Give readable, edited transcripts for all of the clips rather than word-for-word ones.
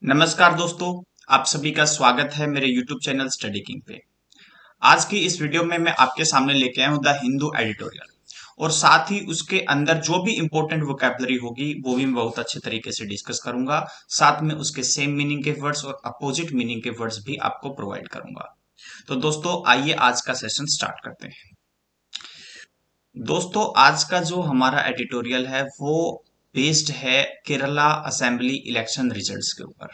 नमस्कार दोस्तों, आप सभी का स्वागत है मेरे YouTube चैनल स्टडी किंग पे। आज की इस वीडियो में मैं आपके सामने लेके आया हूँ द हिंदू एडिटोरियल और साथ ही उसके अंदर जो भी इंपॉर्टेंट वोकैबुलरी होगी वो भी मैं बहुत अच्छे तरीके से डिस्कस करूंगा। साथ में उसके सेम मीनिंग के वर्ड्स और अपोजिट मीनिंग के वर्ड्स भी आपको प्रोवाइड करूंगा। तो दोस्तों आइए आज का सेशन स्टार्ट करते हैं। दोस्तों आज का जो हमारा एडिटोरियल है वो बेस्ड है केरला असेंबली इलेक्शन रिजल्ट्स के ऊपर।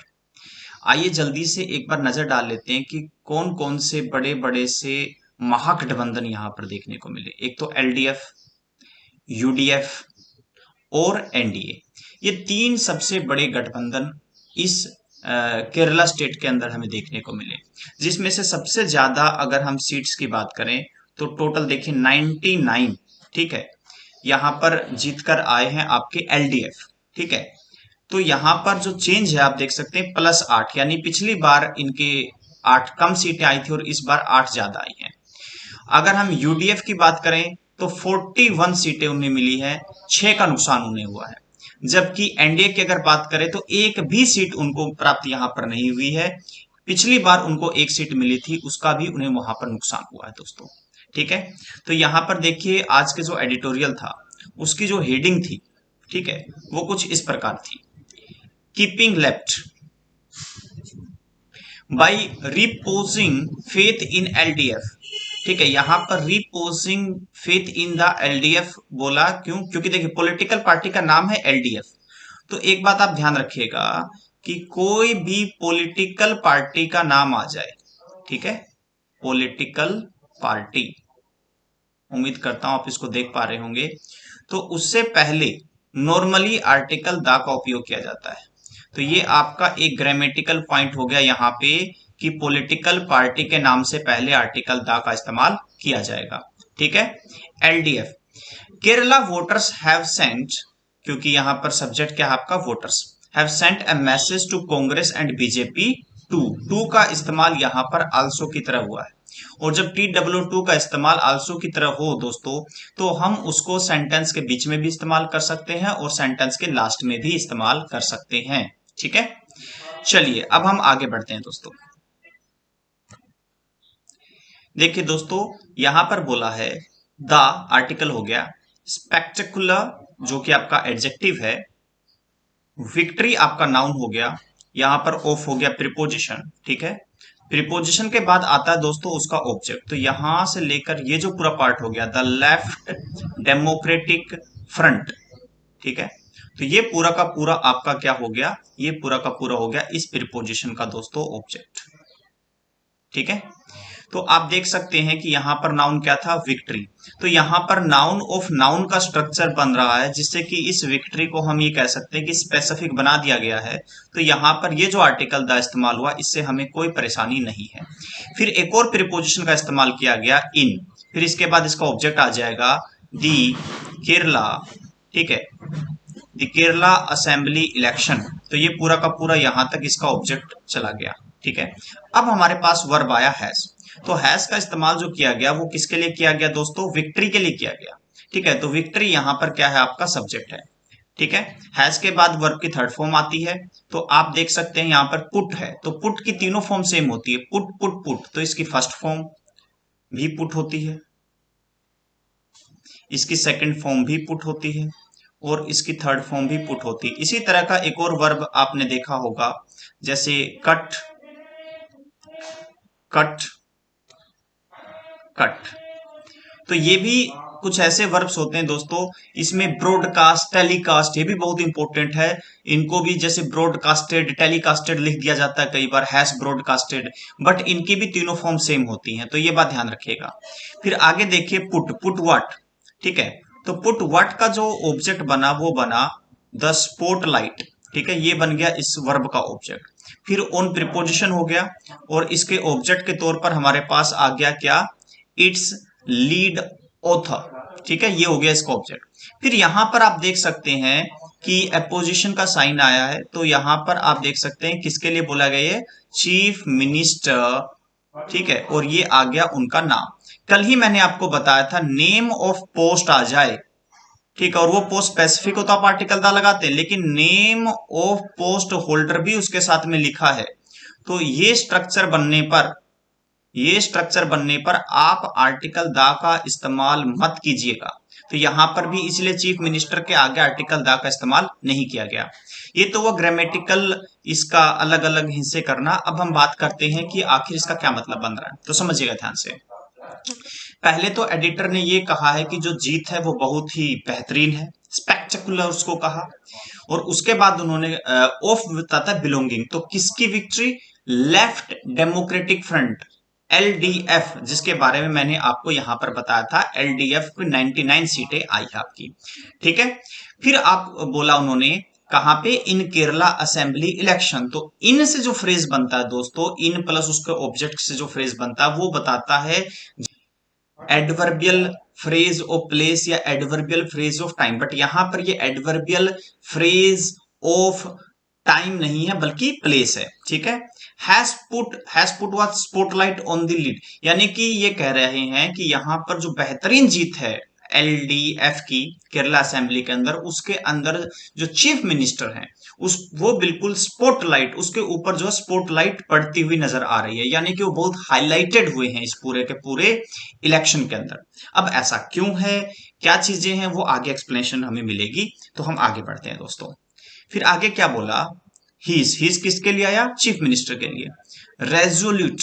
आइए जल्दी से एक बार नजर डाल लेते हैं कि कौन कौन से बड़े बड़े से महागठबंधन यहाँ पर देखने को मिले। एक तो एलडीएफ, यूडीएफ और एनडीए, ये तीन सबसे बड़े गठबंधन इस केरला स्टेट के अंदर हमें देखने को मिले, जिसमें से सबसे ज्यादा अगर हम सीट्स की बात करें तो टोटल देखिए 99, ठीक है, यहाँ पर जीतकर आए हैं आपके एलडीएफ। ठीक है, तो यहाँ पर जो चेंज है आप देख सकते हैं +8, यानी पिछली बार इनके 8 कम सीटें आई थी और इस बार 8 ज्यादा आई हैं। अगर हम यूडीएफ की बात करें तो 41 सीटें उन्हें मिली है, 6 का नुकसान उन्हें हुआ है। जबकि एनडीए की अगर बात करें तो एक भी सीट उनको प्राप्त यहां पर नहीं हुई है। पिछली बार उनको एक सीट मिली थी, उसका भी उन्हें वहां पर नुकसान हुआ है दोस्तों। ठीक है, तो यहां पर देखिए आज के जो एडिटोरियल था उसकी जो हेडिंग थी, ठीक है, वो कुछ इस प्रकार थी, keeping left by reposing faith in LDF. ठीक है, यहां पर reposing faith in the LDF बोला क्यों? क्योंकि देखिए पॉलिटिकल पार्टी का नाम है एलडीएफ। तो एक बात आप ध्यान रखिएगा कि कोई भी पॉलिटिकल पार्टी का नाम आ जाए, ठीक है, पॉलिटिकल पार्टी, उम्मीद करता हूं आप इसको देख पा रहे होंगे, तो उससे पहले नॉर्मली आर्टिकल द का उपयोग किया जाता है। तो ये आपका एक ग्रामेटिकल पॉइंट हो गया यहाँ पे कि पॉलिटिकल पार्टी के नाम से पहले आर्टिकल द का इस्तेमाल किया जाएगा। ठीक है, LDF, Kerala voters have sent, क्योंकि यहां पर सब्जेक्ट क्या है आपका voters, have sent a message to Congress and BJP to का इस्तेमाल यहां पर आल्सो की तरह हुआ है। और जब TW2 का इस्तेमाल आल्सो की तरह हो दोस्तों, तो हम उसको सेंटेंस के बीच में भी इस्तेमाल कर सकते हैं और सेंटेंस के लास्ट में भी इस्तेमाल कर सकते हैं। ठीक है, चलिए अब हम आगे बढ़ते हैं दोस्तों। देखिए दोस्तों यहां पर बोला है द आर्टिकल हो गया, स्पेक्टेकुलर जो कि आपका एडजेक्टिव है, विक्ट्री आपका नाउन हो गया, यहां पर ऑफ हो गया प्रीपोजिशन। ठीक है, प्रीपोजिशन के बाद आता है दोस्तों उसका ऑब्जेक्ट। तो यहां से लेकर ये जो पूरा पार्ट हो गया द लेफ्ट डेमोक्रेटिक फ्रंट, ठीक है, तो ये पूरा का पूरा आपका क्या हो गया, ये पूरा का पूरा हो गया इस प्रीपोजिशन का दोस्तों ऑब्जेक्ट। ठीक है, तो आप देख सकते हैं कि यहां पर नाउन क्या था, विक्ट्री। तो यहां पर नाउन ऑफ नाउन का स्ट्रक्चर बन रहा है, जिससे कि इस विक्ट्री को हम ये कह सकते हैं कि स्पेसिफिक बना दिया गया है। तो यहां पर ये जो आर्टिकल द इस्तेमाल हुआ, इससे हमें कोई परेशानी नहीं है। फिर एक और प्रीपोजिशन का इस्तेमाल किया गया, इन, फिर इसके बाद इसका ऑब्जेक्ट आ जाएगा दी केरला, ठीक है, द केरला असेंबली इलेक्शन। तो ये पूरा का पूरा यहां तक इसका ऑब्जेक्ट चला गया। ठीक है, अब हमारे पास वर्ब आया हैज। तो हैज का इस्तेमाल जो किया गया वो किसके लिए किया गया दोस्तों, विक्ट्री के लिए किया गया। ठीक है, तो विक्ट्री यहां पर क्या है, आपका सब्जेक्ट है। ठीक है, हैज के बाद वर्ब की थर्ड फॉर्म आती है। तो आप देख सकते हैं यहां पर पुट है, तो पुट की तीनों फॉर्म सेम होती है, पुट पुट पुट। तो इसकी फर्स्ट फॉर्म भी पुट होती है, इसकी सेकंड फॉर्म भी पुट होती है और इसकी थर्ड फॉर्म भी पुट होती है। इसी तरह का एक और वर्ब आपने देखा होगा, जैसे कट, कट, कट। तो ये भी कुछ ऐसे वर्ब्स होते हैं दोस्तों। इसमें ब्रॉडकास्ट, टेलीकास्ट, ये भी बहुत इंपॉर्टेंट है। इनको भी जैसे ब्रॉडकास्टेड, टेलीकास्टेड लिख दिया जाता है कई बार, हैज ब्रॉडकास्टेड, बट इनकी भी तीनों फॉर्म सेम होती हैं, तो ये बात ध्यान रखिएगा। फिर आगे देखिए पुट, पुट व्हाट। ठीक है, तो पुट व्हाट का जो ऑब्जेक्ट बना वो बना द स्पॉटलाइट। ठीक है, ये बन गया इस वर्ब का ऑब्जेक्ट। फिर ऑन प्रीपोजिशन हो गया और इसके ऑब्जेक्ट के तौर पर हमारे पास आ गया क्या, इट्स लीड ऑथर। ठीक है, ये हो गया इसका ऑब्जेक्ट। फिर यहां पर आप देख सकते हैं कि अपोजिशन का साइन आया है, तो यहां पर आप देख सकते हैं किसके लिए बोला गया है, चीफ मिनिस्टर। ठीक है, और ये आ गया उनका नाम। कल ही मैंने आपको बताया था नेम ऑफ पोस्ट आ जाए, ठीक है, और वो पोस्ट स्पेसिफिक हो तो आप आर्टिकल दा लगाते हैं, लेकिन नेम ऑफ पोस्ट होल्डर भी उसके साथ में लिखा है। तो ये स्ट्रक्चर बनने पर आप आर्टिकल दा का इस्तेमाल मत कीजिएगा। तो यहां पर भी इसलिए चीफ मिनिस्टर के आगे आर्टिकल दा का इस्तेमाल नहीं किया गया। ये तो वो ग्रामेटिकल इसका अलग अलग हिस्से करना। अब हम बात करते हैं कि आखिर इसका क्या मतलब बन रहा है, तो समझिएगा ध्यान से। पहले तो एडिटर ने ये कहा है कि जो जीत है वो बहुत ही बेहतरीन है, स्पेक्टेकुलर उसको कहा। और उसके बाद उन्होंने ऑफ बताता है बिलोंगिंग, तो किसकी victory? Left democratic front, LDF, जिसके बारे में मैंने आपको यहां पर बताया था। एलडीएफ को 99 सीटें आई आपकी, ठीक है। फिर आप बोला उन्होंने कहां पे? इन केरला असेंबली इलेक्शन। तो इन से जो फ्रेज बनता है दोस्तों, इन प्लस उसके ऑब्जेक्ट से जो फ्रेज बनता है वो बताता है एडवर्बियल फ्रेज ऑफ प्लेस या adverbial phrase of time. But यहां पर ये एडवर्बियल फ्रेज ऑफ टाइम नहीं है बल्कि प्लेस है, ठीक है। Has put was spotlight on the lead, यानी कि ये कह रहे हैं कि यहां पर जो बेहतरीन जीत है एलडीएफ की केरला असेंबली के अंदर, उसके अंदर जो चीफ मिनिस्टर हैं उस वो बिल्कुल स्पॉटलाइट, उसके ऊपर जो स्पॉटलाइट पड़ती हुई नजर आ रही है, यानी कि वो बहुत हाईलाइटेड हुए हैं इस पूरे के पूरे इलेक्शन के अंदर। अब ऐसा क्यों है, क्या चीजें हैं, वो आगे एक्सप्लेनेशन हमें मिलेगी। तो हम आगे बढ़ते हैं दोस्तों। फिर आगे क्या बोला? हीज किसके लिए आया? चीफ मिनिस्टर के लिए। रेजोल्यूट,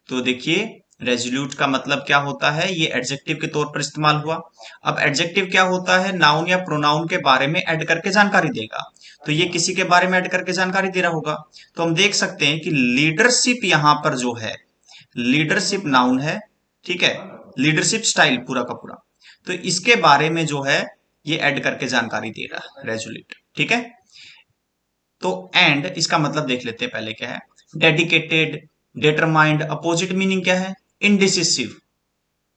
तो देखिए रेजोल्यूट का मतलब क्या होता है? ये एडजेक्टिव के तौर पर इस्तेमाल हुआ। अब एडजेक्टिव क्या होता है? नाउन या प्रोनाउन के बारे में ऐड करके जानकारी देगा। तो ये किसी के बारे में ऐड करके जानकारी दे रहा होगा। तो हम देख सकते हैं कि लीडरशिप यहां पर जो है, लीडरशिप नाउन है, ठीक है। लीडरशिप स्टाइल पूरा का पूरा, तो इसके बारे में जो है ये ऐड करके जानकारी दे रहा है रेजोल्यूट, ठीक है। तो एंड इसका मतलब देख लेते हैं पहले क्या है। डेडिकेटेड, डिटरमाइंड, अपोजिट मीनिंग क्या है? इनडिसिसिव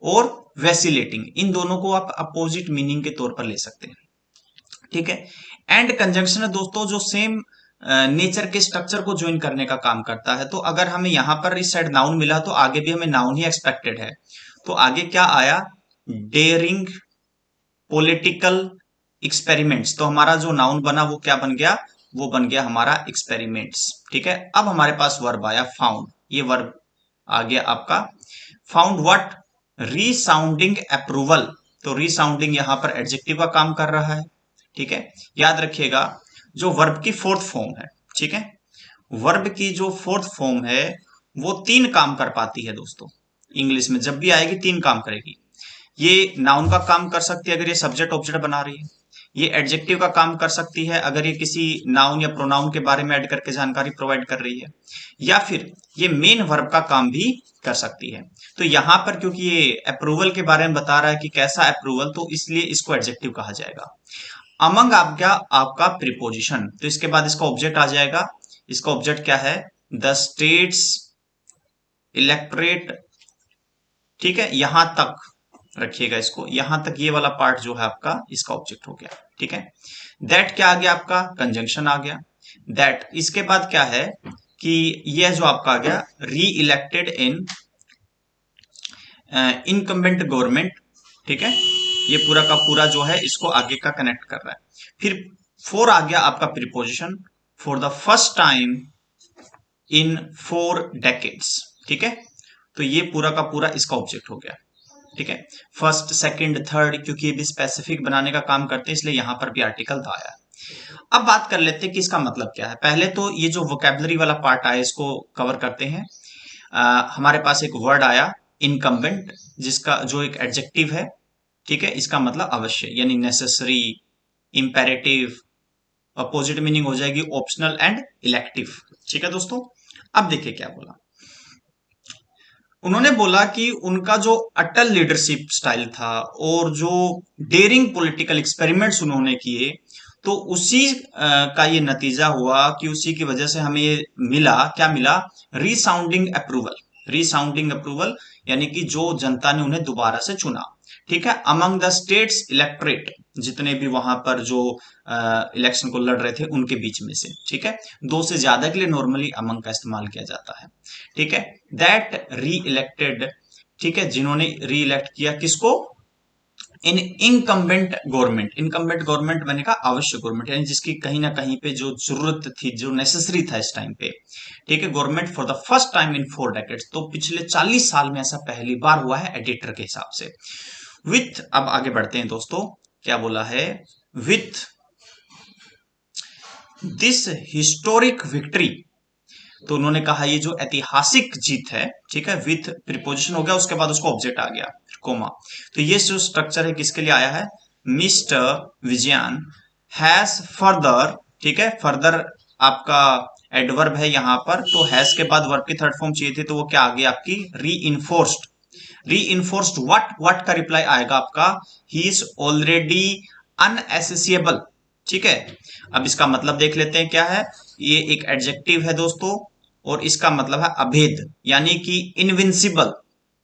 और वैसिलेटिंग, इन दोनों को आप अपोजिट मीनिंग के तौर पर ले सकते हैं, ठीक है। एंड कंजंक्शन है दोस्तों, जो सेम नेचर के स्ट्रक्चर को ज्वाइन करने का काम करता है। तो अगर हमें यहां पर इस साइड नाउन मिला तो आगे भी हमें नाउन ही एक्सपेक्टेड है। तो आगे क्या आया? Daring political experiments. तो हमारा जो नाउन बना वो क्या बन गया? वो बन गया हमारा एक्सपेरिमेंट्स, ठीक है। अब हमारे पास वर्ब आया फाउंड। ये वर्ब आ गया आपका फाउंड व्हाट? रीसाउंडिंग अप्रूवल। तो रीसाउंडिंग यहां पर एडजेक्टिव का काम कर रहा है, ठीक है। याद रखिएगा जो वर्ब की फोर्थ फॉर्म है, ठीक है, वर्ब की जो फोर्थ फॉर्म है वो 3 काम कर पाती है दोस्तों। इंग्लिश में जब भी आएगी 3 काम करेगी। ये नाउन का काम कर सकती है अगर ये सब्जेक्ट ऑब्जेक्ट बना रही है। ये एडजेक्टिव का काम कर सकती है अगर ये किसी नाउन या प्रोनाउन के बारे में ऐड करके जानकारी प्रोवाइड कर रही है। या फिर ये मेन वर्ब का काम भी कर सकती है। तो यहां पर क्योंकि ये अप्रूवल के बारे में बता रहा है कि कैसा अप्रूवल, तो इसलिए इसको एडजेक्टिव कहा जाएगा। अमंग आपका प्रीपोजिशन, तो इसके बाद इसका ऑब्जेक्ट आ जाएगा। इसका ऑब्जेक्ट क्या है? द स्टेट्स इलेक्टोरेट, ठीक है। यहां तक रखिएगा इसको, यहां तक ये वाला पार्ट जो है आपका इसका ऑब्जेक्ट हो गया, ठीक है। दैट क्या आ गया आपका? कंजंक्शन आ गया। दैट इसके बाद क्या है कि यह जो आपका आ गया री इलेक्टेड इन इनकम्बेंट गवर्नमेंट, ठीक है। ये पूरा का पूरा जो है इसको आगे का कनेक्ट कर रहा है। फिर 4 आ गया आपका preposition, for the first time in 4 decades, ठीक है। तो ये पूरा का पूरा इसका ऑब्जेक्ट हो गया, ठीक है। फर्स्ट, सेकंड, थर्ड, क्योंकि ये भी स्पेसिफिक बनाने का काम करते हैं इसलिए यहां पर भी आर्टिकल था आया। अब बात कर लेते हैं कि इसका मतलब क्या है। पहले तो ये जो वोकेबलरी वाला पार्ट आया इसको कवर करते हैं। हमारे पास एक वर्ड आया इनकम्बेंट, जिसका जो एक एडजेक्टिव है, ठीक है। इसका मतलब अवश्य यानी नेसेसरी, इंपेरेटिव। अपोजिट मीनिंग हो जाएगी ऑप्शनल एंड इलेक्टिव, ठीक है दोस्तों। अब देखिए क्या बोला उन्होंने। बोला कि उनका जो अटल लीडरशिप स्टाइल था और जो डेयरिंग पॉलिटिकल एक्सपेरिमेंट्स उन्होंने किए, तो उसी का ये नतीजा हुआ कि उसी की वजह से हमें ये मिला, क्या मिला? रीसाउंडिंग अप्रूवल। रीसाउंडिंग अप्रूवल यानी कि जो जनता ने उन्हें दोबारा से चुना, ठीक है। अमंग द स्टेट्स इलेक्टोरेट, जितने भी वहां पर जो इलेक्शन को लड़ रहे थे उनके बीच में से, ठीक है। 2 से ज्यादा के लिए नॉर्मली अमंग का इस्तेमाल किया जाता है, ठीक है। दैट री इलेक्टेड, ठीक है, जिन्होंने री इलेक्ट किया किसको? इन इनकम्बेंट गवर्नमेंट मैंने कहा आवश्यक गवर्नमेंट, यानी जिसकी कहीं ना कहीं पे जो जरूरत थी, जो नेसेसरी था इस टाइम पे, ठीक है, government for the first time in 4 decades, तो पिछले 40 साल में ऐसा पहली बार हुआ है एडिटर के हिसाब से। विथ, अब आगे बढ़ते हैं दोस्तों, क्या बोला है, विथ दिस हिस्टोरिक विक्ट्री, तो उन्होंने कहा ये जो ऐतिहासिक जीत है, ठीक है, विथ प्रीपोजिशन हो गया, उसके बाद उसको ऑब्जेक्ट आ गया, कोमा, तो ये जो स्ट्रक्चर है किसके लिए आया है, मिस्टर विजयन हैज फर्दर, ठीक है, फर्दर आपका एडवर्ब है यहां पर, तो हैज के बाद वर्ब की थर्ड फॉर्म चाहिए थी, तो वो क्या आ गई आपकी, री इन्फोर्स्ड व्हाट का रिप्लाई आएगा आपका, ही इज ऑलरेडी अनएसेसिएबल, ठीक है। अब इसका मतलब देख लेते हैं क्या है, ये एक एडजेक्टिव है दोस्तों, और इसका मतलब है अभेद, यानी कि इनविंसिबल,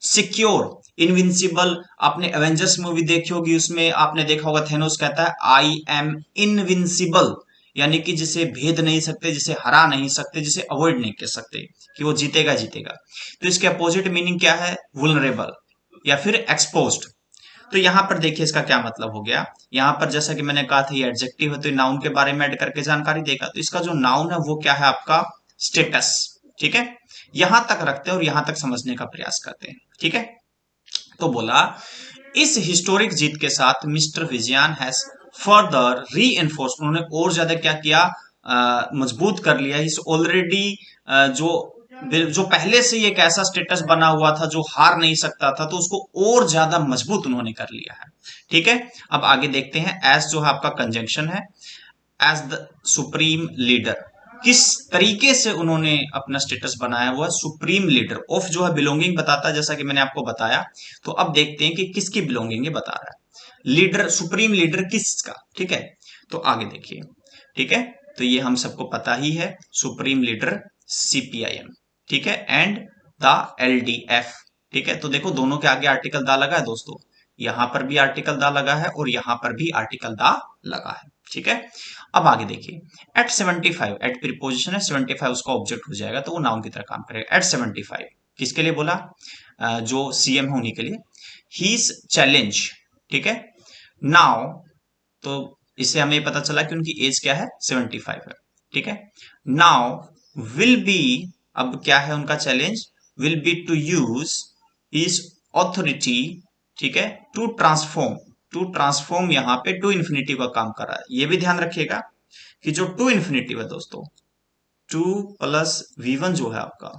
सिक्योर, इनविंसिबल। आपने एवेंजर्स मूवी देखी होगी, उसमें आपने देखा होगा थेनोस कहता है आई एम इनविंसिबल, यानी कि जिसे भेद नहीं सकते, जिसे हरा नहीं सकते, जिसे अवॉइड नहीं कर सकते, कि वो जीतेगा जीतेगा। तो इसके अपोजिट मीनिंग क्या है, वुलनरेबल या फिर एक्सपोज्ड। तो यहां पर देखिए इसका क्या मतलब हो गया, यहां पर जैसा कि मैंने कहा था ये एडजेक्टिव है, तो नाउन के बारे में ऐड करके जानकारी देगा, तो इसका जो नाउन है वो क्या है आपका, स्टेटस, ठीक है। यहां तक रखते हैं और यहां तक समझने का प्रयास करते हैं, ठीक है। तो बोला इस हिस्टोरिक जीत के साथ मिस्टर विजयन हैज फर्दर री एनफोर्स, उन्होंने और ज्यादा क्या किया, मजबूत कर लिया, इस ऑलरेडी जो जो पहले से एक ऐसा स्टेटस बना हुआ था जो हार नहीं सकता था, तो उसको और ज्यादा मजबूत उन्होंने कर लिया है, ठीक है। अब आगे देखते हैं, एज जो है आपका कंजंक्शन है, एज द सुप्रीम लीडर, किस तरीके से उन्होंने अपना स्टेटस बनाया हुआ, सुप्रीम लीडर, ऑफ जो है बिलोंगिंग बताता है, जैसा कि मैंने आपको बताया। तो अब देखते हैं कि किसकी बिलोंगिंग ये बता रहा है, लीडर, सुप्रीम लीडर किसका, ठीक है। तो आगे देखिए, ठीक है, तो ये हम सबको पता ही है, सुप्रीम लीडर सीपीआईएम, ठीक है, एंड द एलडीएफ, ठीक है। तो देखो दोनों के आगे आर्टिकल दा लगा है दोस्तों, यहां पर भी आर्टिकल दा लगा है और यहां पर भी आर्टिकल दा लगा है, ठीक है। अब आगे देखिए, एट 75, एट प्रीपोजिशन है, 75 उसका ऑब्जेक्ट हो जाएगा, तो वो नाउन की तरह काम करेगा। एट 75 किसके लिए बोला, जो सीएम है उन्हीं के लिए। हीज चैलेंज, ठीक है, नाउ, तो इससे हमें पता चला कि उनकी एज क्या है, 75 है, ठीक है। नाउ विल बी, अब क्या है उनका challenge, will be to use his authority, ठीक है, टू ट्रांसफॉर्म यहां पे टू इन्फिनिटिव का काम कर रहा है। ये भी ध्यान रखिएगा कि जो टू इन्फिनिटिव है दोस्तों, 2 + V1 जो है आपका,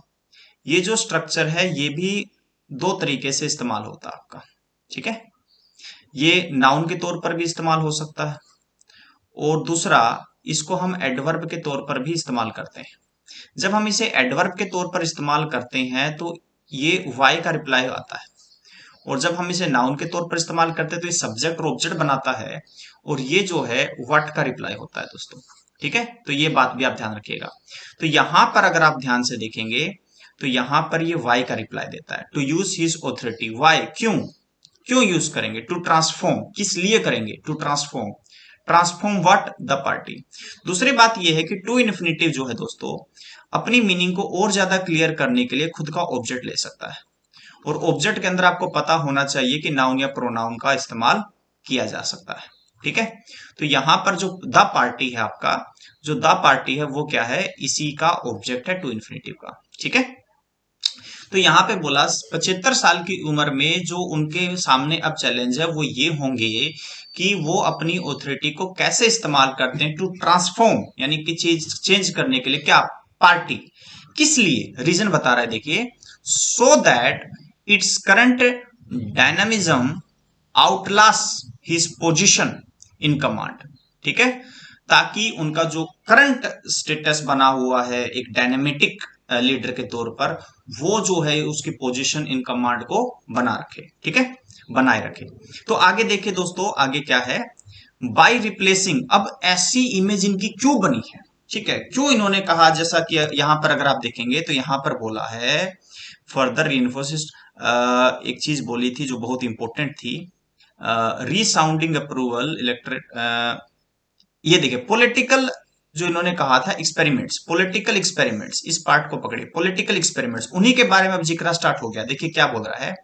ये जो स्ट्रक्चर है ये भी दो तरीके से इस्तेमाल होता है आपका, ठीक है। ये नाउन के तौर पर भी इस्तेमाल हो सकता है, और दूसरा इसको हम एडवर्ब के तौर पर भी इस्तेमाल करते हैं। जब हम इसे एडवर्ब के तौर पर इस्तेमाल करते हैं तो ये वाई का रिप्लाई आता है, और जब हम इसे नाउन के तौर पर इस्तेमाल करते हैं तो ये सब्जेक्ट और ऑब्जेक्ट बनाता है, और ये जो है व्हाट का रिप्लाई होता है दोस्तों, ठीक है। तो ये बात भी आप ध्यान रखिएगा। तो यहां पर अगर आप ध्यान से देखेंगे तो यहां पर ये वाई का रिप्लाई देता है, to use his authority, why, क्यों, क्यों यूज करेंगे, टू ट्रांसफॉर्म, किस लिए करेंगे, to transform, transform what, the party. दूसरी बात यह है कि टू इन्फिनिटिव जो है दोस्तों, अपनी मीनिंग को और ज्यादा क्लियर करने के लिए खुद का ऑब्जेक्ट ले सकता है, और ऑब्जेक्ट के अंदर आपको पता होना चाहिए कि नाउन या प्रोनाउन का इस्तेमाल किया जा सकता है, ठीक है। तो यहां पर जो द पार्टी है आपका, जो द पार्टी है वो क्या है, इसी का ऑब्जेक्ट है, टू इन्फिनिटिव का, ठीक है। तो यहां पे बोला 75 साल की उम्र में जो उनके सामने अब चैलेंज है वो ये होंगे कि वो अपनी ऑथोरिटी को कैसे इस्तेमाल करते हैं, टू ट्रांसफॉर्म, यानी कि चेंज करने के लिए, क्या, पार्टी, किस लिए, रीजन बता रहा है देखिए, so that its current dynamism Outlast his position in command, ठीक है, ताकि उनका जो करंट स्टेटस बना हुआ है एक डायनेमिटिक लीडर के तौर पर, वो जो है उसकी पोजीशन इन कमांड को बना रखे, ठीक है, बनाए रखे। तो आगे देखिए दोस्तों, आगे क्या है, बाय रिप्लेसिंग, अब ऐसी इमेज इनकी क्यों बनी है, ठीक है, क्यों इन्होंने कहा, जैसा कि यहां पर अगर आप देखेंगे तो यहां पर बोला है फर्दर रीइंफोर्सेस, एक चीज बोली थी जो बहुत इंपॉर्टेंट थी, रीसाउंडिंग अप्रूवल इलेक्ट्रेट, ये देखिए पॉलिटिकल, जो इन्होंने कहा था एक्सपेरिमेंट्स, पॉलिटिकल एक्सपेरिमेंट्स, इस पार्ट को पकड़े, पॉलिटिकल एक्सपेरिमेंट्स, उन्हीं के बारे में अब जिक्र स्टार्ट हो गया। देखिए क्या बोल रहा है,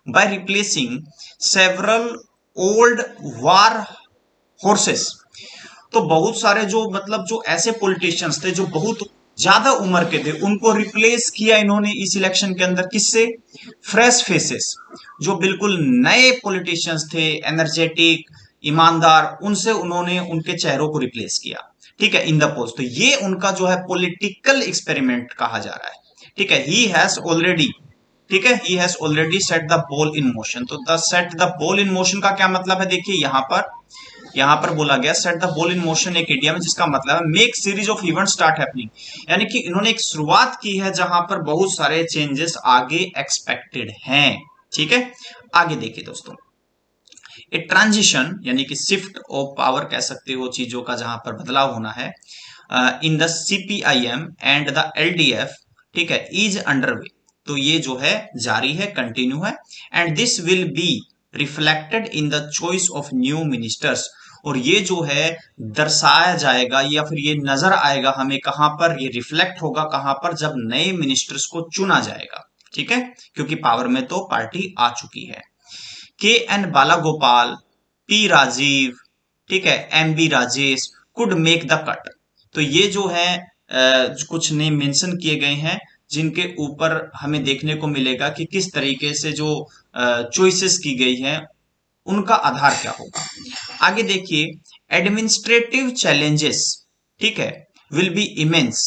by replacing several old war horses. तो बहुत सारे जो मतलब जो ऐसे पॉलिटिशियंस थे जो बहुत ज्यादा उम्र के थे, उनको रिप्लेस किया इन्होंने इस इलेक्शन के अंदर। किससे? फ्रेश फेसेस, जो बिल्कुल नए पॉलिटिशियंस थे, एनर्जेटिक, ईमानदार, उनसे उन्होंने उनके चेहरों को रिप्लेस किया। ठीक है, इन द पोस्ट। तो ये उनका जो है पॉलिटिकल एक्सपेरिमेंट कहा जा रहा है। ठीक है, ही हैज ऑलरेडी, ठीक है, he has already set the ball in motion. तो the set the ball in motion का क्या मतलब है? देखिए यहां पर बोला गया set the ball in motion, एक इडियम है जिसका मतलब है make series of event start happening. यानी कि इन्होंने एक शुरुआत की है जहां पर बहुत सारे चेंजेस आगे एक्सपेक्टेड हैं। ठीक है, आगे देखिए दोस्तों, ए ट्रांजिशन यानी कि शिफ्ट ऑफ पावर कह सकते हो, चीजों का जहां पर बदलाव होना है, in the CPIM and the LDF, ठीक है, इज अंडरवे। तो ये जो है जारी है, कंटिन्यू है। And this will be reflected in the choice of new ministers. और ये जो है दर्शाया जाएगा या फिर ये नजर आएगा हमें कहां पर, ये रिफ्लेक्ट होगा कहां पर, जब नए मिनिस्टर्स को चुना जाएगा। ठीक है, क्योंकि पावर में तो पार्टी आ चुकी है। के एन बालागोपाल, पी राजीव, ठीक है, M B Rajesh could make the cut. तो ये जो है कुछ नेम मेंशन किए गए हैं जिनके ऊपर हमें देखने को मिलेगा कि किस तरीके से जो चॉइसेस की गई हैं उनका आधार क्या होगा। आगे देखिए, एडमिनिस्ट्रेटिव चैलेंजेस, ठीक है, विल बी इमेंस।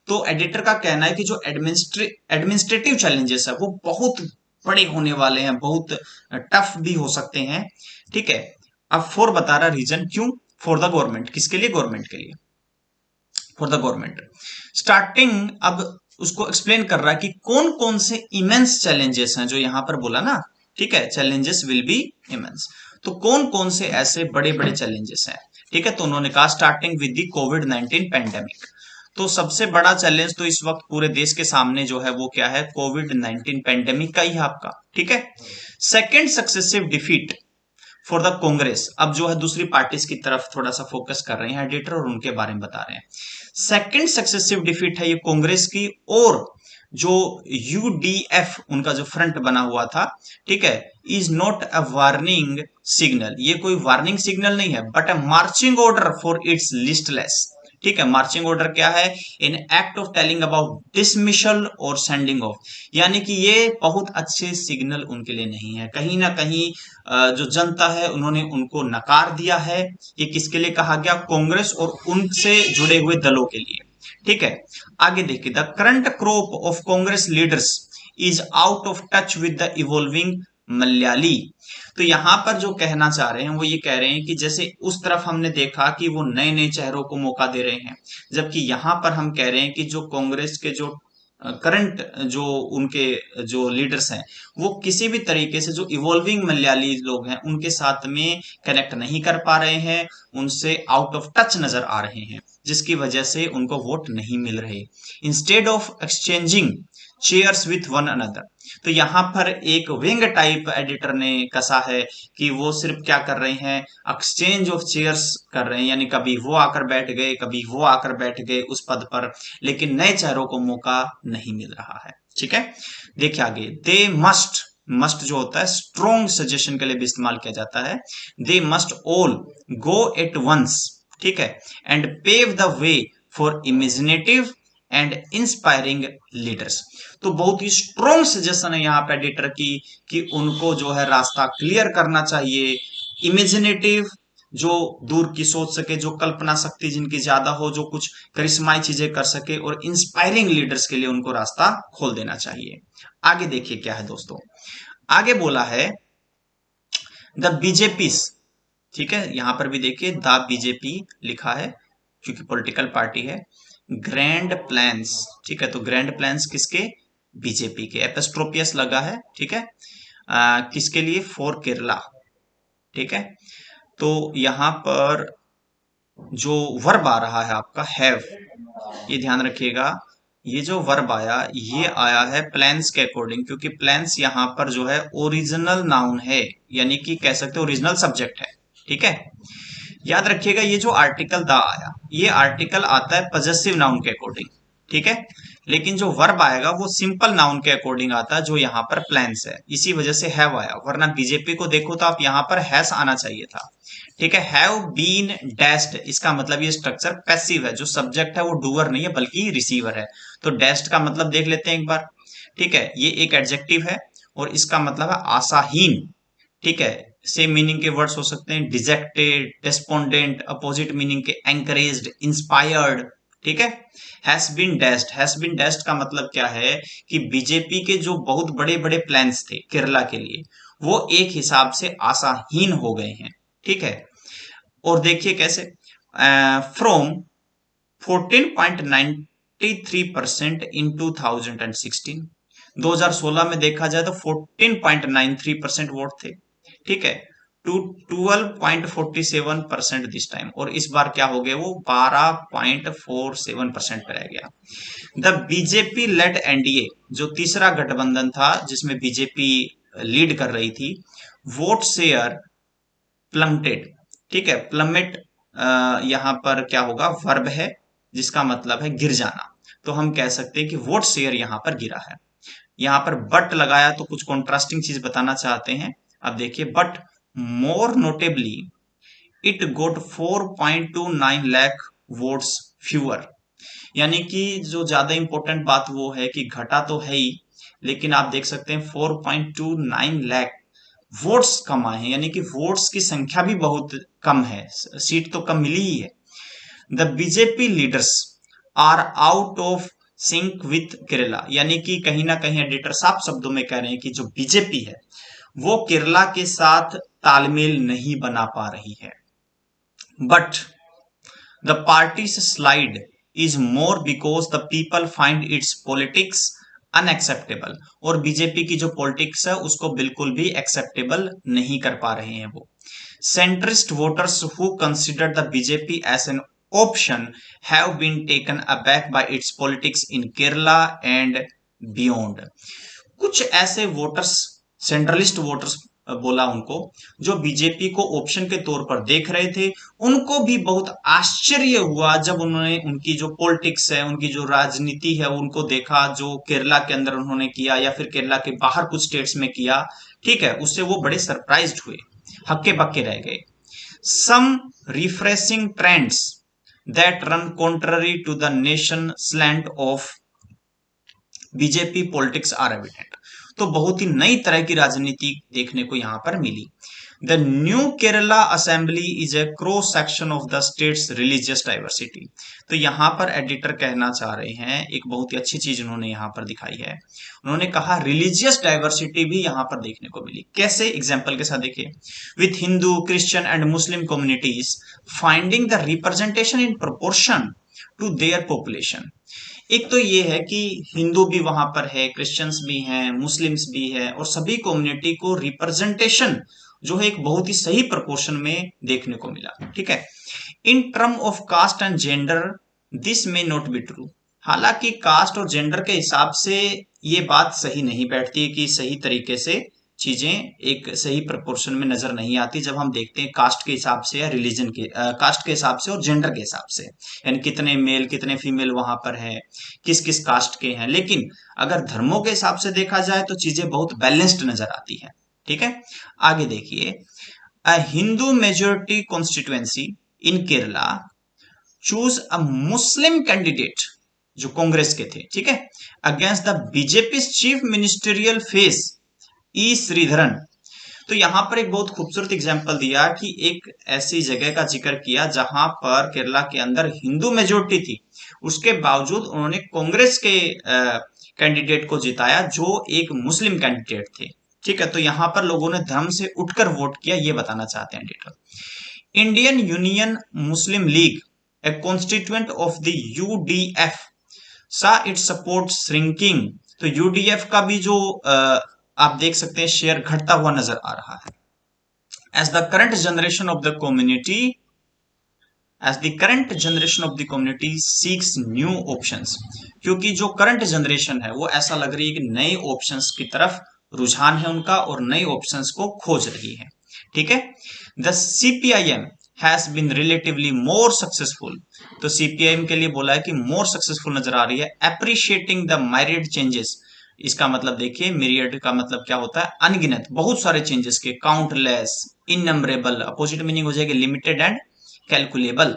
तो एडिटर का कहना है कि जो एडमिनिस्ट्रेटिव चैलेंजेस है वो बहुत बड़े होने वाले हैं, बहुत टफ भी हो सकते हैं। ठीक है, अब फोर बता रहा रीजन क्यों, फॉर द गवर्नमेंट, किसके लिए? गवर्नमेंट के लिए, फॉर द गवर्नमेंट। स्टार्टिंग, अब उसको एक्सप्लेन कर रहा है कि कौन कौन से इमेंस चैलेंजेस हैं जो यहां पर बोला ना। ठीक है, चैलेंजेस विल बी इमेंस। तो कौन कौन से ऐसे बड़े बड़े चैलेंजेस हैं? ठीक है, तो उन्होंने कहा starting with the covid pandemic. तो सबसे बड़ा चैलेंज तो इस वक्त पूरे देश के सामने जो है वो क्या है? कोविड-19 पैंडेमिक का ही है आपका। ठीक है, second successive defeat for the Congress. अब जो है दूसरी पार्टीज की तरफ थोड़ा सा फोकस कर रहे हैं एडिटर और उनके बारे में बता रहे हैं। सेकंड सक्सेसिव डिफीट है ये कांग्रेस की, और जो यूडीएफ उनका जो फ्रंट बना हुआ था, ठीक है, is not a warning signal. ये कोई वार्निंग सिग्नल नहीं है, but a marching order for its listless. ठीक है, मार्चिंग ऑर्डर क्या है? In act of telling about dismissal और सेंडिंग ऑफ। यानी कि ये बहुत अच्छे सिग्नल उनके लिए नहीं है। कहीं ना कहीं जो जनता है उन्होंने उनको नकार दिया है। ये किसके लिए कहा गया? कांग्रेस और उनसे जुड़े हुए दलों के लिए। ठीक है, आगे देखिए, the current crop of Congress leaders is out of touch with the evolving Malayali. तो यहां पर जो कहना चाह रहे हैं वो ये कह रहे हैं कि जैसे उस तरफ हमने देखा कि वो नए नए चेहरों को मौका दे रहे हैं, जबकि यहां पर हम कह रहे हैं कि जो कांग्रेस के जो करंट जो उनके जो लीडर्स हैं वो किसी भी तरीके से जो इवॉल्विंग मलयाली लोग हैं उनके साथ में कनेक्ट नहीं कर पा रहे हैं, उनसे आउट ऑफ टच नजर आ रहे हैं, जिसकी वजह से उनको वोट नहीं मिल रहे। Instead of exchanging chairs with one another. तो यहां पर एक विंग टाइप एडिटर ने कसा है कि वो सिर्फ क्या कर रहे हैं? एक्सचेंज ऑफ चेयर्स कर रहे हैं, यानी कभी वो आकर बैठ गए, कभी वो आकर बैठ गए उस पद पर, लेकिन नए चेहरों को मौका नहीं मिल रहा है। ठीक है, देखिए आगे, दे मस्ट, मस्ट जो होता है स्ट्रॉन्ग सजेशन के लिए भी इस्तेमाल किया जाता है। They must all go at once, ठीक है, and pave the way for imaginative and inspiring leaders. तो बहुत ही स्ट्रॉन्ग सजेशन है यहाँ पे एडिटर की कि उनको जो है रास्ता क्लियर करना चाहिए। इमेजिनेटिव, जो दूर की सोच सके, जो कल्पना शक्ति जिनकी ज्यादा हो, जो कुछ करिश्माई चीजें कर सके, और इंस्पायरिंग लीडर्स के लिए उनको रास्ता खोल देना चाहिए। आगे देखिए क्या है दोस्तों, आगे बोला है द बीजेपी, ठीक है, यहां पर भी देखिए द बीजेपी लिखा है क्योंकि पॉलिटिकल पार्टी है। ग्रैंड प्लान्स, ठीक है, तो ग्रैंड प्लान्स किसके? बीजेपी के। एपिस्ट्रोपियस लगा है, ठीक है, किसके लिए? फॉर केरला। ठीक है, तो यहां पर जो वर्ब आ रहा है आपका हैव, ये ध्यान रखिएगा, ये जो वर्ब आया ये आया है प्लान्स के अकॉर्डिंग, क्योंकि प्लान्स यहां पर जो है ओरिजिनल नाउन है, यानी कि कह सकते हो ओरिजिनल सब्जेक्ट है। ठीक है, याद रखिएगा ये जो आर्टिकल द आया, ये आर्टिकल आता है पजेसिव नाउन के अकॉर्डिंग। ठीक है, लेकिन जो वर्ब आएगा वो सिंपल नाउन के अकॉर्डिंग आता है, जो यहाँ पर प्लान्स है, इसी वजह से हैव आया, वरना बीजेपी को देखो तो आप यहाँ पर हैज आना चाहिए था। ठीक है, हैव बीन डैश्ड, इसका मतलब ये स्ट्रक्चर पैसिव है, जो सब्जेक्ट है वो डूअर नहीं है बल्कि रिसीवर है। तो डैश्ड का मतलब देख लेते हैं एक बार। ठीक है, ये एक एडजेक्टिव है और इसका मतलब है आशाहीन। ठीक है, सेम मीनिंग के वर्ड्स हो सकते हैं, डिजेक्टेड, डिस्पोंडेंट, अपोजिट मीनिंग के एंकरेज्ड, इंस्पायर्ड। ठीक है, हैज बीन डैश्ड का मतलब क्या है कि बीजेपी के जो बहुत बड़े बड़े प्लान्स थे केरला के लिए, वो एक हिसाब से आशाहीन हो गए हैं। ठीक है, और देखिए कैसे, फ्रॉम 14.93% इन 2016, 2016 में देखा जाए तो 14.93% वोट थे। ठीक है, टू 12.47% दिस टाइम, और इस बार क्या हो गया, वो 12.47% पे रह गया। द बीजेपी लेड एनडीए, जो तीसरा गठबंधन था जिसमें बीजेपी लीड कर रही थी, वोट शेयर प्लमटेड। ठीक है, प्लमेट यहां पर क्या होगा, वर्ब है जिसका मतलब है गिर जाना, तो हम कह सकते हैं कि वोट शेयर यहां पर गिरा है। यहां पर बट लगाया तो कुछ कॉन्ट्रास्टिंग चीज बताना चाहते हैं। अब देखिए, but more notably it got 4.29 lakh votes fewer, यानी कि जो ज्यादा इंपॉर्टेंट बात वो है कि घटा तो है ही, लेकिन आप देख सकते हैं 4.29 लाख वोट्स कम आए हैं, यानी कि वोट्स की संख्या भी बहुत कम है, सीट तो कम मिली ही है। The BJP leaders are out of sync with Kerala, यानी कि कहीं ना कहीं एडिटर साफ शब्दों में कह रहे हैं कि जो बीजेपी है वो केरला के साथ तालमेल नहीं बना पा रही है। But the parties slide is more because the people find its politics unacceptable, और बीजेपी की जो पॉलिटिक्स है उसको बिल्कुल भी एक्सेप्टेबल नहीं कर पा रहे हैं वो। Centrist voters who consider the BJP as an option have been taken aback by its politics in Kerala and beyond. कुछ ऐसे वोटर्स, सेंट्रलिस्ट वोटर्स बोला उनको, जो बीजेपी को ऑप्शन के तौर पर देख रहे थे, उनको भी बहुत आश्चर्य हुआ जब उन्होंने उनकी जो पॉलिटिक्स है, उनकी जो राजनीति है उनको देखा, जो केरला के अंदर उन्होंने किया या फिर केरला के बाहर कुछ स्टेट्स में किया। ठीक है, उससे वो बड़े सरप्राइज्ड हुए, हक्के बक्के रह गए। Some refreshing trends that run contrary to the nation slant of BJP politics are evident, तो बहुत ही नई तरह की राजनीति देखने को यहां पर मिली। The new Kerala assembly is a cross section of the state's religious diversity, तो यहां पर एडिटर कहना चाह रहे हैं, एक बहुत ही अच्छी चीज उन्होंने यहां पर दिखाई है, उन्होंने कहा रिलीजियस डाइवर्सिटी भी यहां पर देखने को मिली। कैसे, एग्जाम्पल के साथ देखिए, with Hindu, Christian and Muslim communities finding the representation in proportion to their population. एक तो ये है कि हिंदू भी वहां पर है, क्रिश्चियंस भी हैं, मुस्लिम्स भी है, और सभी कम्युनिटी को रिप्रेजेंटेशन जो है एक बहुत ही सही प्रपोर्शन में देखने को मिला। ठीक है, in term of caste and gender this may not be true, हालांकि कास्ट और जेंडर के हिसाब से ये बात सही नहीं बैठती कि सही तरीके से चीजें एक सही प्रपोर्शन में नजर नहीं आती जब हम देखते हैं कास्ट के हिसाब से या रिलीजन के कास्ट के हिसाब से और जेंडर के हिसाब से, यानी कितने मेल कितने फीमेल वहां पर है, किस किस कास्ट के हैं। लेकिन अगर धर्मों के हिसाब से देखा जाए तो चीजें बहुत बैलेंस्ड नजर आती है। ठीक है, आगे देखिए, a Hindu majority constituency in Kerala choose a Muslim candidate, जो कांग्रेस के थे, ठीक है, against the BJP chief ministerial face E Sreedharan. तो यहां पर एक बहुत खूबसूरत एग्जाम्पल दिया कि एक ऐसी जगह का जिक्र किया जहां पर केरला के अंदर हिंदू मेजोरिटी थी, उसके बावजूद उन्होंने कांग्रेस के कैंडिडेट को जिताया जो एक मुस्लिम कैंडिडेट थे। ठीक है, तो यहां पर लोगों ने धर्म से उठकर वोट किया, ये बताना चाहते हैं editor. Indian union Muslim league A constituent of the UDF सा इट सपोर्ट श्रिंकिंग, तो यूडीएफ का भी जो आप देख सकते हैं शेयर घटता हुआ नजर आ रहा है। As the current generation of the community as the current generation of the community seeks new options, क्योंकि जो करंट जनरेशन है वो ऐसा लग रही है कि नए ऑप्शंस की तरफ रुझान है उनका और नए ऑप्शंस को खोज रही है। ठीक है, the CPIM has been relatively more successful. तो सीपीआईएम के लिए बोला है कि मोर सक्सेसफुल नजर आ रही है। अप्रिशिएटिंग द माइरिड चेंजेस, इसका मतलब देखिए मिरियड का मतलब क्या होता है, अनगिनत, बहुत सारे चेंजेस के, काउंटलेस, इननंबरेबल, अपोजिट मीनिंग हो जाएगी लिमिटेड एंड कैलकुलेबल।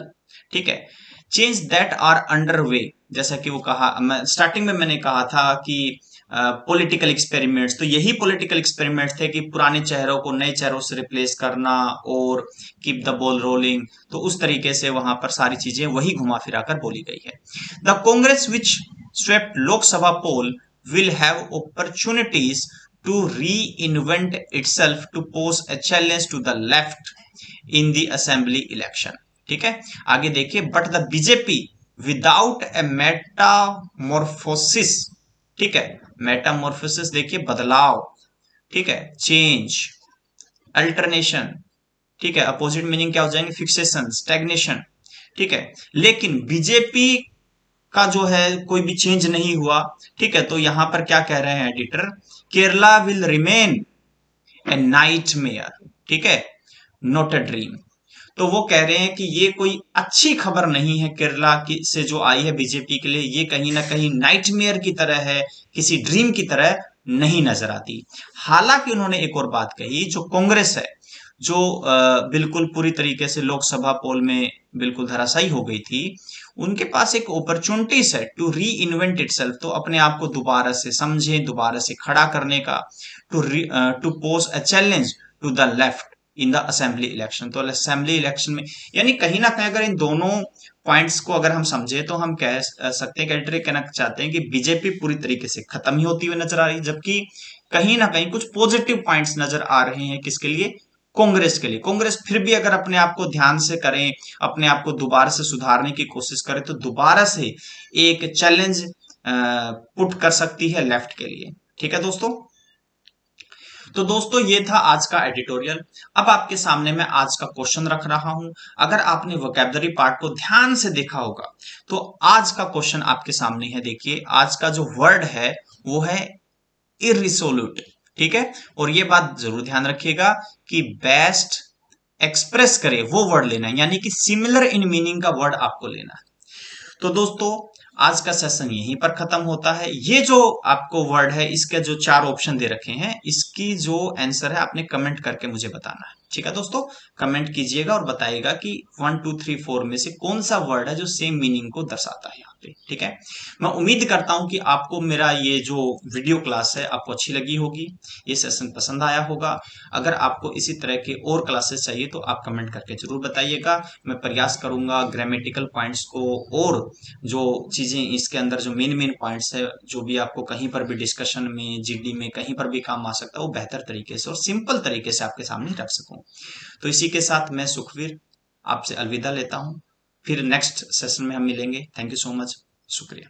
ठीक है। Change that are under way, जैसा कि वो कहा, मैं स्टार्टिंग में मैंने कहा था कि पॉलिटिकल एक्सपेरिमेंट्स, तो यही पॉलिटिकल एक्सपेरिमेंट्स थे कि पुराने चेहरों को नए चेहरों से रिप्लेस करना और कीप द बॉल रोलिंग। तो उस तरीके से वहां पर सारी चीजें वही घुमा फिरा कर बोली गई है। The Congress which swept Lok Sabha poll will have opportunities to reinvent itself to pose a challenge to the left in the assembly election। ठीक है। आगे देखिए, but the BJP without A Metamorphosis, ठीक है, मेटामॉर्फोसिस देखिए बदलाव, ठीक है, चेंज, अल्टरनेशन, ठीक है, अपोजिट मीनिंग क्या हो जाएंगे, फिक्सेशन, स्टैग्नेशन। ठीक है। लेकिन बीजेपी का जो है कोई भी चेंज नहीं हुआ। ठीक है। तो यहां पर क्या कह रहे हैं editor, Kerala will remain A nightmare, ठीक है, नॉट अ ड्रीम। तो वो कह रहे हैं कि ये कोई अच्छी खबर नहीं है केरला की से जो आई है बीजेपी के लिए, ये कहीं ना कहीं नाइटमेयर की तरह है, किसी ड्रीम की तरह नहीं नजर आती। हालांकि उन्होंने एक और बात कही, जो कांग्रेस है, जो बिल्कुल पूरी तरीके से लोकसभा पोल में बिल्कुल धराशायी हो गई थी, उनके पास एक अपॉर्चुनिटीज है टू री इन्वेंट इटसेल्फ, तो अपने आप को दोबारा से समझें, दोबारा से खड़ा करने का, to pose a challenge to the left in the assembly election. तो असेंबली इलेक्शन में, यानी कहीं ना कहीं अगर इन दोनों पॉइंट्स को अगर हम समझे तो हम कह सकते हैं, कैरेक्टर कहना चाहते हैं कि बीजेपी पूरी तरीके से खत्म ही होती हुई नजर आ रही है, जबकि कहीं ना कहीं कुछ पॉजिटिव पॉइंट्स नजर आ रहे हैं, किसके लिए, कांग्रेस के लिए। कांग्रेस फिर भी अगर अपने आप को ध्यान से करें, अपने आप को दोबारा से सुधारने की कोशिश करें, तो दोबारा से एक चैलेंज पुट कर सकती है लेफ्ट के लिए। ठीक है दोस्तों। तो दोस्तों ये था आज का एडिटोरियल। अब आपके सामने मैं आज का क्वेश्चन रख रहा हूं। अगर आपने वोकैबुलरी पार्ट को ध्यान से देखा होगा तो आज का क्वेश्चन आपके सामने है। देखिए, आज का जो वर्ड है वो है इरिसोल्यूट। ठीक है। और ये बात जरूर ध्यान रखिएगा कि बेस्ट एक्सप्रेस करे वो वर्ड लेना है, यानी कि सिमिलर इन मीनिंग का वर्ड आपको लेना है। तो दोस्तों आज का सेशन यहीं पर खत्म होता है। ये जो आपको वर्ड है, इसके जो 4 ऑप्शन दे रखे हैं, इसकी जो आंसर है आपने कमेंट करके मुझे बताना है। ठीक है दोस्तों, कमेंट कीजिएगा और बताइएगा कि 1 2 3 4 में से कौन सा वर्ड है जो सेम मीनिंग को दर्शाता है यहाँ पे। ठीक है। मैं उम्मीद करता हूं कि आपको मेरा ये जो वीडियो क्लास है आपको अच्छी लगी होगी, ये सेशन पसंद आया होगा। अगर आपको इसी तरह के और क्लासेस चाहिए तो आप कमेंट करके जरूर बताइएगा। मैं प्रयास करूंगा ग्रामेटिकल पॉइंट्स को और जो चीजें इसके अंदर जो मेन मेन पॉइंट्स है, जो भी आपको कहीं पर भी डिस्कशन में, जीडी में कहीं पर भी काम आ सकता है, वो बेहतर तरीके से और सिंपल तरीके से आपके सामने रख सकूं। तो इसी के साथ मैं सुखवीर आपसे अलविदा लेता हूं। फिर नेक्स्ट सेशन में हम मिलेंगे। Thank you so much. शुक्रिया।